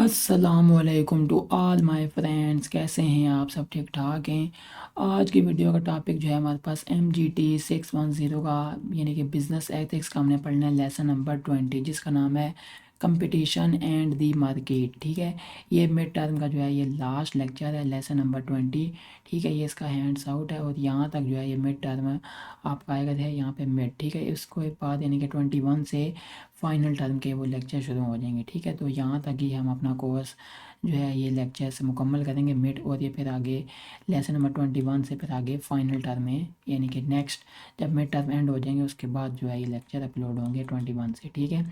अस्सलामुअलैकुम to all my friends. कैसे हैं आप? सब ठीक ठाक हैं। आज की वीडियो का टॉपिक जो है हमारे पास MGT 610 का यानी कि बिज़नेस एथिक्स का हमने पढ़ना है लेसन नंबर 20, जिसका नाम है कंपटीशन एंड दी मार्केट। ठीक है, ये मिड टर्म का जो है ये लास्ट लेक्चर है, लेसन नंबर 20। ठीक है, ये इसका हैंड्स आउट है और यहाँ तक जो है ये मिड टर्म आपका आएगा है यहाँ पे मिड। ठीक है, इसको एक बाद यानी कि 21 से फाइनल टर्म के वो लेक्चर शुरू हो जाएंगे। ठीक है, तो यहाँ तक ही हम अपना कोर्स जो है ये लेक्चर्स मुकम्मल करेंगे मिड, और ये फिर आगे लेसन नंबर 21 से फिर आगे फाइनल टर्म में यानी कि नेक्स्ट जब मिड टर्म एंड हो जाएंगे उसके बाद जो है ये लेक्चर अपलोड होंगे 21 से। ठीक है,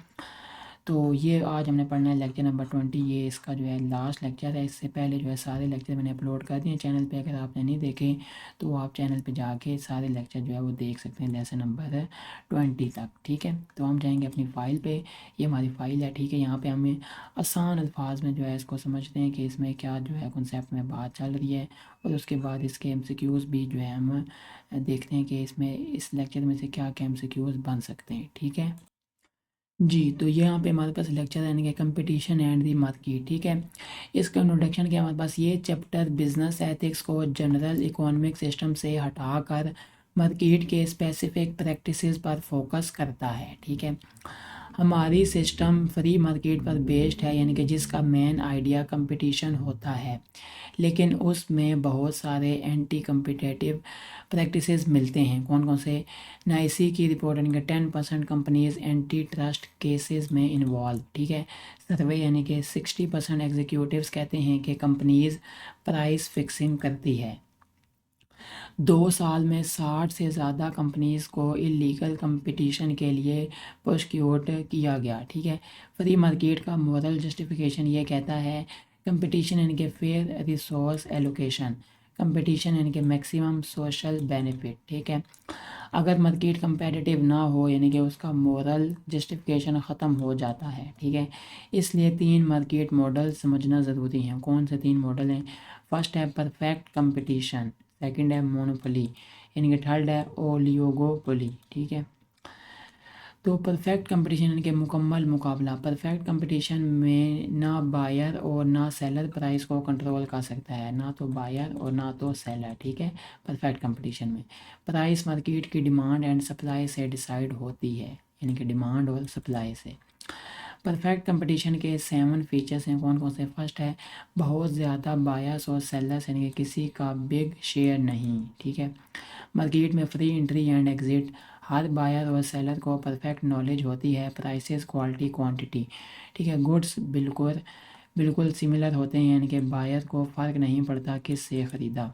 तो ये आज हमने पढ़ना है लेक्चर नंबर 20। ये इसका जो है लास्ट लेक्चर है। इससे पहले जो है सारे लेक्चर मैंने अपलोड कर दिए चैनल पे। अगर आपने नहीं देखे तो आप चैनल पे जाके सारे लेक्चर जो है वो देख सकते हैं लेसन नंबर 20 तक। ठीक है, तो हम जाएंगे अपनी फ़ाइल पे। ये हमारी फ़ाइल है। ठीक है, यहाँ पे हमें आसान अल्फाज में जो है इसको समझते हैं कि इसमें क्या जो है कॉन्सेप्ट में बात चल रही है, और उसके बाद इसके MCQs भी जो है हम देखते हैं कि इसमें इस लेक्चर में से क्या क्या MCQs बन सकते हैं। ठीक है जी, तो ये यहाँ पे हमारे पास लेक्चर है यानी कि कंपटीशन एंड दी मार्केट। ठीक है, इसका इंट्रोडक्शन क्या हमारे पास ये चैप्टर बिजनेस एथिक्स को जनरल इकोनॉमिक सिस्टम से हटाकर मार्केट के स्पेसिफिक प्रैक्टिसेस पर फोकस करता है। ठीक है, हमारी सिस्टम फ्री मार्केट पर बेस्ड है यानी कि जिसका मेन आइडिया कंपटीशन होता है, लेकिन उसमें बहुत सारे एंटी कम्पिटिटिव प्रैक्टिसेस मिलते हैं। कौन कौन से? नाइसी की रिपोर्ट यानी कि 10% कंपनीज एंटी ट्रस्ट केसेस में इन्वॉल्व। ठीक है, सर्वे यानी कि 60% एग्जीक्यूटिव्स कहते हैं कि कंपनीज प्राइस फिक्सिंग करती है। 2 साल में 60 से ज़्यादा कंपनीज को इलीगल कंपटीशन के लिए प्रोसिक्यूट किया गया। ठीक है, फ्री मार्केट का मॉरल जस्टिफिकेशन ये कहता है कंपटीशन यानी कि फेयर रिसोर्स एलोकेशन, कंपटीशन यानी कि मैक्सिमम सोशल बेनिफिट। ठीक है, अगर मार्केट कंपेटिटिव ना हो यानी कि उसका मॉरल जस्टिफिकेशन ख़त्म हो जाता है। ठीक है, इसलिए 3 मार्केट मॉडल समझना ज़रूरी हैं। कौन से 3 मॉडल हैं? फर्स्ट है परफेक्ट कंपटीशन, सेकंड है मोनोपोली, यानी कि थर्ड है ओलिगोपोली। ठीक है, तो परफेक्ट कंपटीशन यानी कि मुकम्मल मुकाबला। परफेक्ट कंपटीशन में ना बायर और ना सेलर प्राइस को कंट्रोल कर सकता है, ना तो बायर और ना तो सेलर। ठीक है, परफेक्ट कंपटीशन में प्राइस मार्केट की डिमांड एंड सप्लाई से डिसाइड होती है, यानी कि डिमांड और सप्लाई से। परफेक्ट कंपटीशन के 7 फीचर्स हैं। कौन कौन से? फर्स्ट है बहुत ज़्यादा बायर्स और सेलर्स यानी कि किसी का बिग शेयर नहीं। ठीक है, मार्केट में फ्री एंट्री एंड एग्जिट, हर बायर और सेलर को परफेक्ट नॉलेज होती है प्राइसेस क्वालिटी क्वांटिटी। ठीक है, गुड्स बिल्कुल बिल्कुल सिमिलर होते हैं यानी कि बायर को फ़र्क नहीं पड़ता किससे ख़रीदा।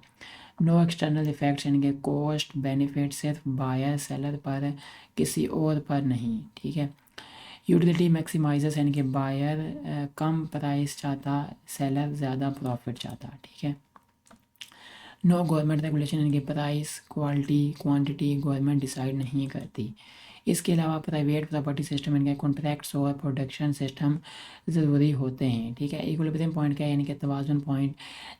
नो एक्सटर्नल इफ़ेक्ट्स यानी कि कॉस्ट बेनिफिट सिर्फ बायर सेलर पर, किसी और पर नहीं। ठीक है, यूटिलिटी मैक्सिमाइजर्स यानी कि बायर कम प्राइस चाहता, सेलर ज़्यादा प्रॉफिट चाहता। ठीक है, नो गवर्नमेंट रेगुलेशन यानी कि price quality quantity government decide नहीं करती। इसके अलावा प्राइवेट प्रॉपर्टी सिस्टम यानी कि कॉन्ट्रैक्ट्स और प्रोडक्शन सिस्टम ज़रूरी होते हैं। ठीक है, इक्विलिब्रियम पॉइंट क्या है? यानी कि तवाज़ुन पॉइंट।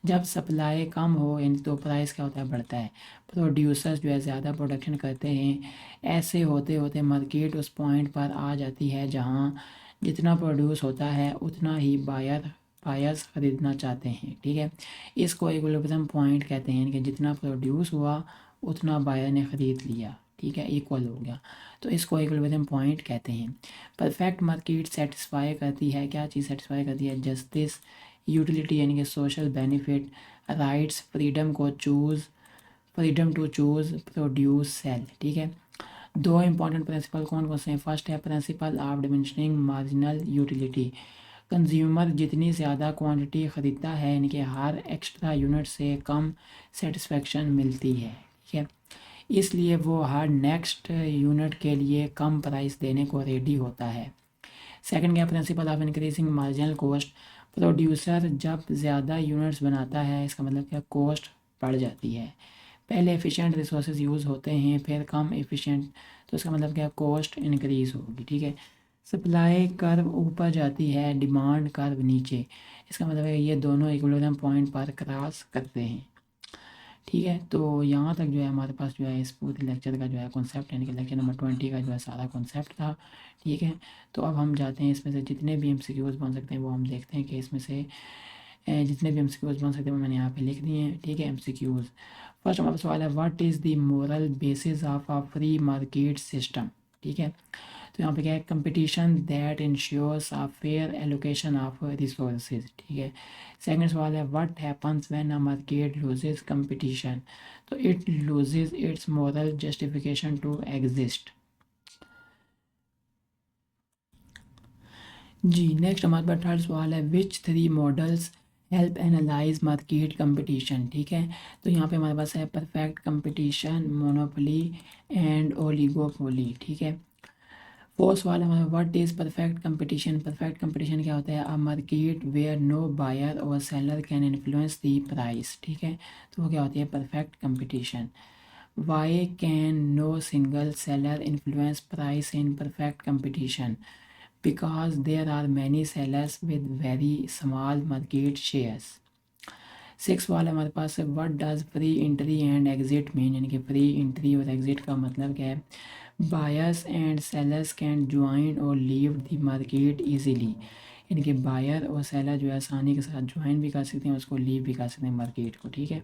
जब सप्लाई कम हो यानी तो प्राइस क्या होता है? बढ़ता है। प्रोड्यूसर्स जो है ज़्यादा प्रोडक्शन करते हैं, ऐसे होते होते मार्केट उस पॉइंट पर आ जाती है जहाँ जितना प्रोड्यूस होता है उतना ही बायर्स ख़रीदना चाहते हैं। ठीक है, इसको इक्विलिब्रियम पॉइंट कहते हैं कि जितना प्रोड्यूस हुआ उतना बायर ने ख़रीद लिया। ठीक है, इक्वल हो गया, तो इसको इक्विलिब्रियम पॉइंट कहते हैं। परफेक्ट मार्केट सेटिस्फाई करती है, क्या चीज़ सेटिस्फाई करती है? जस्टिस, यूटिलिटी यानी कि social benefit, rights, freedom to choose produce sell. ठीक है, 2 इंपॉर्टेंट प्रिंसिपल कौन कौन से हैं? फर्स्ट है principle of diminishing marginal utility, consumer जितनी ज़्यादा क्वांटिटी ख़रीदता है यानी कि हर एक्स्ट्रा यूनिट से कम सेटिस्फेक्शन मिलती है। ठीक है, इसलिए वो हर नेक्स्ट यूनिट के लिए कम प्राइस देने को रेडी होता है। सेकंड क्या? Principle of increasing marginal cost, producer जब ज़्यादा यूनिट्स बनाता है इसका मतलब क्या? कॉस्ट बढ़ जाती है। पहले एफिशिएंट रिसोर्सेज यूज़ होते हैं फिर कम एफिशिएंट, तो इसका मतलब क्या? कॉस्ट इंक्रीज़ होगी। ठीक है, सप्लाई कर्व ऊपर जाती है, डिमांड कर्व नीचे, इसका मतलब है ये दोनों इक्विलिब्रियम पॉइंट पर क्रॉस करते हैं। ठीक है, तो यहाँ तक जो है हमारे पास जो है इस पूरे लेक्चर का जो है कॉन्सेप्ट, यानी कि लेक्चर नंबर 20 का जो है सारा कॉन्सेप्ट था। ठीक है, तो अब हम जाते हैं इसमें से जितने भी MCQs बन सकते हैं वो हम देखते हैं कि इसमें से जितने भी MCQs बन सकते हैं वो मैंने यहाँ पे लिख दिए हैं। ठीक है, MCQs फर्स्ट हमारा सवाल है, what is the moral basis of a free market system. ठीक है, तो यहाँ पे क्या है, competition that ensures a fair allocation of resources. ठीक है, सेकंड सवाल है, what happens when a market loses competition, तो it loses its moral justification to exist. जी नेक्स्ट हमारे पास थर्ड सवाल है, which three models help analyse market competition. ठीक है, तो यहाँ पे हमारे पास है perfect competition, monopoly and oligopoly. ठीक है, फोर्थ सवाल है हमारा, what is perfect competition. Perfect competition क्या होता है, a market where no buyer और seller can influence the price. ठीक है, तो वो क्या होती है perfect competition. Why can no single seller influence price in perfect competition, because there are many sellers with very small market shares। Six वाला हमारे पास है, what does free entry and exit mean, यानी कि फ्री एंट्री और exit का मतलब क्या है, buyers and sellers can join और लीव द मार्केट इजीली, यानी कि बायर और सेलर जो है आसानी के साथ ज्वाइन भी कर सकते हैं, उसको लीव भी कर सकते हैं मार्केट को। ठीक है,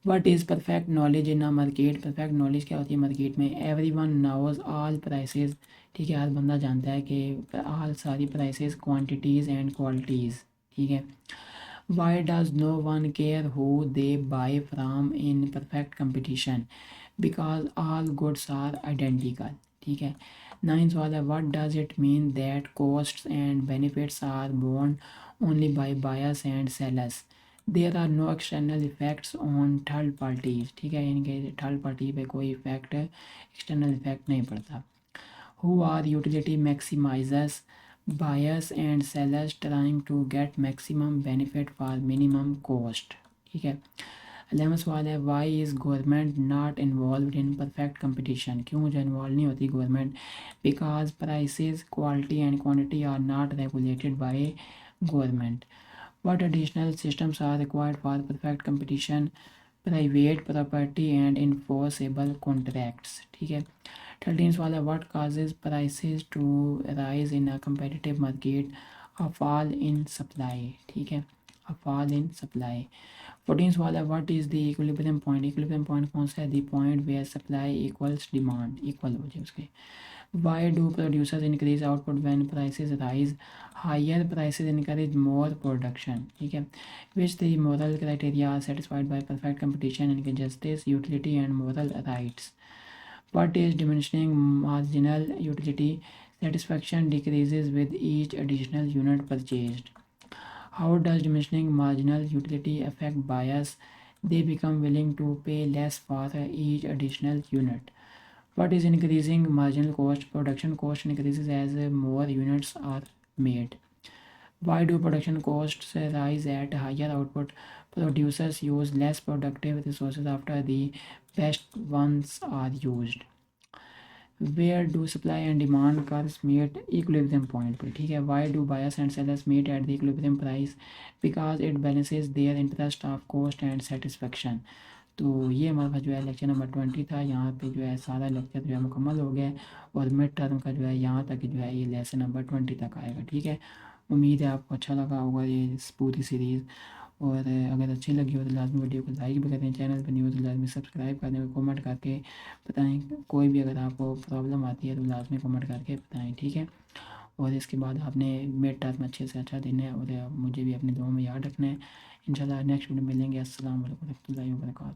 what is perfect knowledge in a market. Perfect knowledge क्या होती है मार्केट में, everyone knows all prices. ठीक है, हर बंदा जानता है कि ऑल सारी प्राइसेस, क्वान्टिटीज़ एंड क्वालिटीज़। ठीक है, why does no one care who they buy from in perfect competition, because all goods are identical. ठीक है, नाइन्थ वाला है, what does it mean that costs and benefits are borne only by buyers and sellers, there are no external effects on third parties. ठीक है, यानी कि third party पे कोई इफेक्ट, एक्सटर्नल इफेक्ट नहीं पड़ता। Who are utility maximisers, buyers and sellers trying to get maximum benefit for minimum cost. ठीक है, 11वां सवाल है, why is government not involve in perfect competition. क्यों जो इन्वॉल्व नहीं होती government, because prices, quality and quantity are not regulated by government. What additional systems are required for perfect competition, private property and enforceable contracts। ठीक है, 13 सवाल है, what causes prices to rise in a competitive market, a fall in supply। ठीक है, a fall in supply। 14 सवाल है, what is the equilibrium point। equilibrium point कौन सा है, the point where supply equals demand, equal हो जाए उसके। Why do producers increase output when prices rise? Higher prices encourage more production। ठीक है, which the moral criteria are satisfied by perfect competition and justice, utility and moral rights। What is diminishing marginal utility? Satisfaction decreases with each additional unit purchased। How does diminishing marginal utility affect buyers? They become willing to pay less for each additional unit। What is increasing marginal cost? Production cost increases as more units are made। Why do production costs rise at higher output? Producers use less productive resources after the best ones are used। Where do supply and demand curves meet equilibrium point पे। ठीक है, why do buyers and sellers meet at the equilibrium price? Because it balances their interest of cost and satisfaction। तो ये हमारे पास जो है lecture number 20 था। यहाँ पे जो है सारा लेक्चर जो है मुकम्मल हो गया है और मिड टर्म का जो है यहाँ तक जो है ये लेसन नंबर 20 तक आएगा। ठीक है, उम्मीद है आपको अच्छा लगा होगा ये पूरी सीरीज़, और अगर अच्छी लगी हो तो लाजमी वीडियो को लाइक भी करें, चैनल पर नहीं हो तो लाजमी सब्सक्राइब कर दें, कमेंट करके बताएं, कोई भी अगर आपको प्रॉब्लम आती है तो लाजमी कमेंट करके बताएं। ठीक है, और इसके बाद आपने मिड टर्म अच्छे से अच्छा देना है और मुझे भी अपने दुआ में याद रखना है। इंशाल्लाह नेक्स्ट वीडियो मिलेंगे। अस्सलाम वालेकुम रहमतुल्लाहि व बरकातहू।